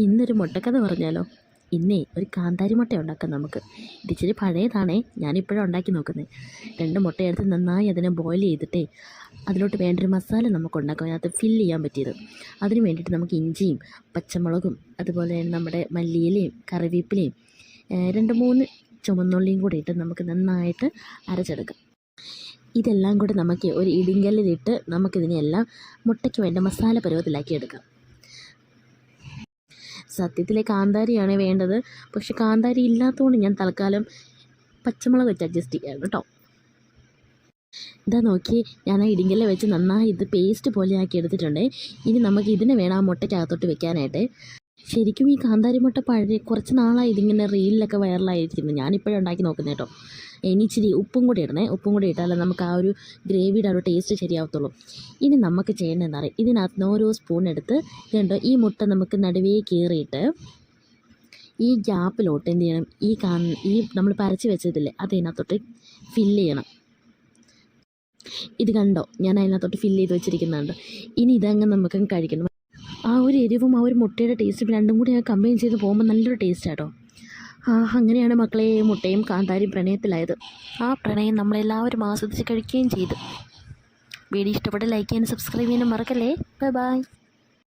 ഇന്നൊരു മുട്ടക്കഥ പറഞ്ഞാലോ? ഇന്നേ ഒരു കാന്താരി മുട്ട ഉണ്ടാക്കാം നമുക്ക്. ഇതിച്ചിരി പഴയതാണേ, ഞാനിപ്പോഴും ഉണ്ടാക്കി നോക്കുന്നത്. 2 മുട്ടയെടുത്ത് നന്നായി അതിനെ ബോയിൽ ചെയ്തിട്ടേ അതിലോട്ട് വേണ്ടൊരു മസാല നമുക്ക് ഉണ്ടാക്കാം, അതിനകത്ത് ഫില്ല് ചെയ്യാൻ പറ്റിയത്. അതിന് വേണ്ടിയിട്ട് നമുക്ക് ഇഞ്ചിയും പച്ചമുളകും അതുപോലെ തന്നെ നമ്മുടെ മല്ലിയിലയും കറിവേപ്പിലയും 2-3 ചുവന്നുള്ളിയും കൂടി ഇട്ട് നമുക്ക് നന്നായിട്ട് അരച്ചെടുക്കാം. ഇതെല്ലാം കൂടി നമുക്ക് ഒരു ഇടിങ്കല്ലിലിട്ട് നമുക്കിതിനെല്ലാം മുട്ടയ്ക്ക് വേണ്ട മസാല പരുവത്തിലാക്കി എടുക്കാം. സത്യത്തിലെ കാന്താരിയാണ് വേണ്ടത്, പക്ഷെ കാന്താരി ഇല്ലാത്തതുകൊണ്ട് ഞാൻ തൽക്കാലം പച്ചമുളക് വെച്ച് അഡ്ജസ്റ്റ് ചെയ്യാം കേട്ടോ. ഇതാ നോക്കി, ഞാൻ ആ ഇടിങ്കല്ല് വെച്ച് നന്നായി ഇത് പേസ്റ്റ് പോലെ ആക്കി എടുത്തിട്ടുണ്ട്. ഇനി നമുക്ക് ഇതിനെ വേണം ആ മുട്ടയ്ക്കകത്തോട്ട് വെക്കാനായിട്ട്. ശരിക്കും ഈ കാന്താരി മുട്ട കുറച്ച് നാളായി ഇതിങ്ങനെ റീലിലൊക്കെ വൈറലായിരിക്കുന്നു. ഞാനിപ്പോഴും ഉണ്ടാക്കി നോക്കുന്നത് കേട്ടോ. ഇനി ഇച്ചിരി ഉപ്പും കൂടി ഇടണേ. ഉപ്പും കൂടി ഇട്ടാലേ നമുക്ക് ആ ഒരു ഗ്രേവിയുടെ ആ ഒരു ടേസ്റ്റ് ശരിയാവത്തുള്ളൂ. ഇനി നമുക്ക് ചെയ്യേണ്ടത് എന്താ പറയുക, ഇതിനകത്ത് ഓരോ സ്പൂൺ എടുത്ത് ഇതുണ്ടോ ഈ മുട്ട നമുക്ക് നടുവേ കീറിയിട്ട് ഈ ഗ്യാപ്പിലോട്ട് എന്ത് ചെയ്യണം, ഈ നമ്മൾ പരച്ച് വെച്ചതില്ലേ അതിനകത്തോട്ട് ഫില്ല് ചെയ്യണം. ഇത് കണ്ടോ, ഞാൻ അതിനകത്തോട്ട് ഫില്ല് ചെയ്ത് വെച്ചിരിക്കുന്നുണ്ട്. ഇനി ഇതങ്ങ് നമുക്കങ്ങ് കഴിക്കണം. ആ ഒരു എരിവും ആ ഒരു മുട്ടയുടെ ടേസ്റ്റും രണ്ടും കൂടി കമ്പൈൻ ചെയ്ത് പോകുമ്പോൾ നല്ലൊരു ടേസ്റ്റ് ആട്ടോ. അങ്ങനെയാണ് മക്കളെ മുട്ടയും കാന്താരിയും പ്രണയത്തിലായത്. ആ പ്രണയം നമ്മളെല്ലാവരും ആസ്വദിച്ച് കഴിക്കുകയും ചെയ്തു. വീഡിയോ ഇഷ്ടപ്പെട്ട് ലൈക്ക് ചെയ്യാനും സബ്സ്ക്രൈബ് ചെയ്യാനും മറക്കല്ലേ. Bye bye.